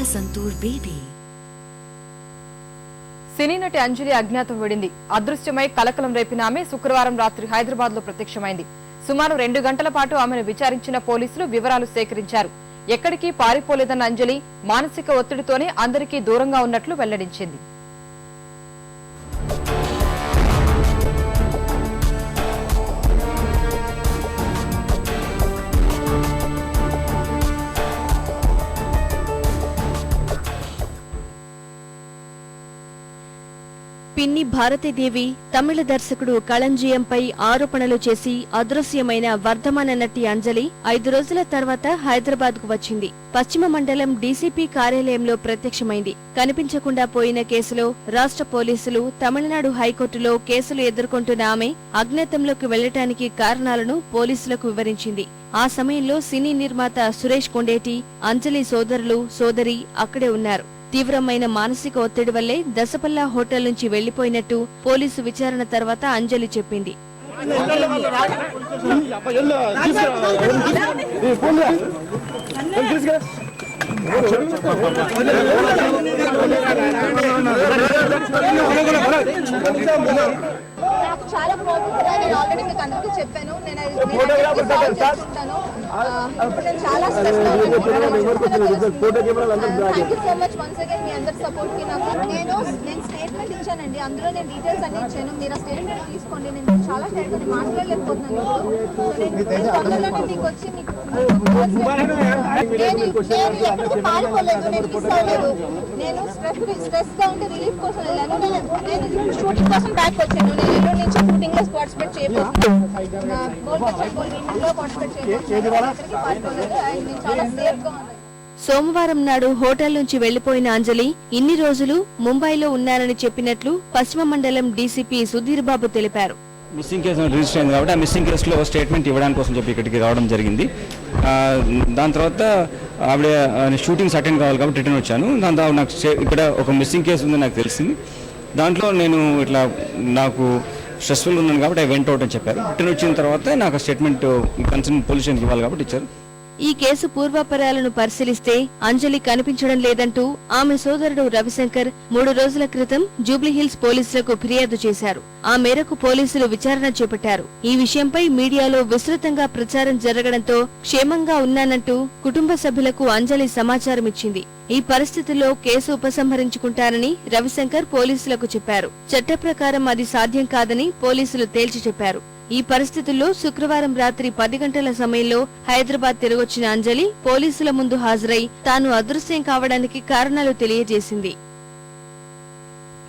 అమృత Santoor baby. సినీ నటి అంజలి అజ్ఞాతం వెడింది. అదృశ్యమై కలకలం రేపిన ఆమె శుక్రవారం రాత్రి హైదరాబాద్ లో ప్రత్యక్షమైంది. సుమారు 2 గంటల పాటు ఆమెను విచారించిన పోలీసులు వివరాలు సేకరించారు. ఎక్కడికి పారిపోలేదన్న అంజలి మానసిక ఒత్తిడితోనే అందరికీ దూరంగా ఉన్నట్లు వెల్లడించింది. పిన్ని భారతీదేవి తమిళ దర్శకుడు కళంజియంపై ఆరోపణలు చేసి అదృశ్యమైన వర్ధమాన నటి అంజలి 5 రోజుల తర్వాత హైదరాబాద్ కు వచ్చింది. పశ్చిమ మండలం డీసీపీ కార్యాలయంలో ప్రత్యక్షమైంది. కనిపించకుండా పోయిన కేసులో రాష్ట్ర పోలీసులు తమిళనాడు హైకోర్టులో కేసులు ఎదుర్కొంటున్న ఆమె అజ్ఞాతంలోకి వెళ్లటానికి కారణాలను పోలీసులకు వివరించింది. ఆ సమయంలో సినీ నిర్మాత సురేష్ కొండేటి, అంజలి సోదరులు, సోదరి అక్కడే ఉన్నారు. తీవ్రమైన మానసిక ఒత్తిడి వల్లే దశపల్లా హోటల్ నుంచి వెళ్లిపోయినట్టు పోలీసు విచారణ తర్వాత అంజలి చెప్పింది. నాకు చాలా ప్రాబ్లమ్ ఉంది. నేను ఆల్రెడీ మీకు అందరికీ చెప్పాను. నేను చేస్తుంటాను. ఇప్పుడు నేను చాలా స్ట్రెస్ లో ఉన్నాను. Thank you so much once again మీ అందరి సపోర్ట్ కి. నేను స్టేట్మెంట్ ఇచ్చానండి. అందులో నేను డీటెయిల్స్ అన్ని ఇచ్చాను. మీరు ఆ స్టేట్మెంట్ తీసుకోండి. నేను చాలా టైం మాట్లాడలేకపోతున్నాను. తొందరలోనే మీకు వచ్చి నేను ఎక్కడికి పారిపోలేదు. నేను మిస్ అవ్వలేదు. నేను స్ట్రెస్ గా ఉంటే రిలీఫ్ కోసం వెళ్ళాను. నేను షూటింగ్ కోసం బ్యాక్ వచ్చాను. నేను ఎన్నో నుంచి షూటింగ్ లో పార్టిసిపేట్ చేయబోతున్నాను. చాలా సేఫ్ గా ఉన్నాను. సోమవారం నాడు హోటల్ నుంచి వెళ్లిపోయిన అంజలి ఇన్ని రోజులు ముంబైలో ఉన్నారని చెప్పినట్లు పశ్చిమ మండలం డీసీపీ సుధీర్ బాబు తెలిపారు. మిస్సింగ్ కేసు రిజిస్టర్ అయింది కాబట్టి ఆ మిస్సింగ్ కేసులో స్టేట్మెంట్ ఇవ్వడానికి కోసం చెప్పి ఇక్కడికి రావడం జరిగింది. దాని తర్వాత ఆవిడ షూటింగ్స్ అటెండ్ కావాలి కాబట్టి రిటర్న్ వచ్చాను. దాని తర్వాత నాకు ఇక్కడ ఒక మిస్సింగ్ కేసు ఉందని నాకు తెలిసింది. దాంట్లో నేను ఇట్లా నాకు స్ట్రెస్ఫుల్ ఉన్నాను కాబట్టి వెంట అవుట్ అని చెప్పారు. రిటర్న్ వచ్చిన తర్వాత నాకు స్టేట్మెంట్ కన్సర్న్ పోలీస్ స్టేషన్కి ఇవ్వాలి కాబట్టి ఇచ్చారు. ఈ కేసు పూర్వాపరాలను పరిశీలిస్తే అంజలి కనిపించడం లేదంటూ ఆమె సోదరుడు రవిశంకర్ 3 రోజుల క్రితం జూబ్లీహిల్స్ పోలీసులకు ఫిర్యాదు చేశారు. ఆ మేరకు పోలీసులు విచారణ చేపట్టారు. ఈ విషయంపై మీడియాలో విస్తృతంగా ప్రచారం జరగడంతో క్షేమంగా ఉన్నానంటూ కుటుంబ సభ్యులకు అంజలి సమాచారం ఇచ్చింది. ఈ పరిస్థితుల్లో కేసు ఉపసంహరించుకుంటారని రవిశంకర్ పోలీసులకు చెప్పారు. చట్ట ప్రకారం అది సాధ్యం కాదని పోలీసులు తేల్చి చెప్పారు. ఈ పరిస్థితుల్లో శుక్రవారం రాత్రి 10 గంటల సమయంలో హైదరాబాద్ తిరిగొచ్చిన అంజలి పోలీసుల ముందు హాజరై తాను అదృశ్యం కావడానికి కారణాలు తెలియజేసింది.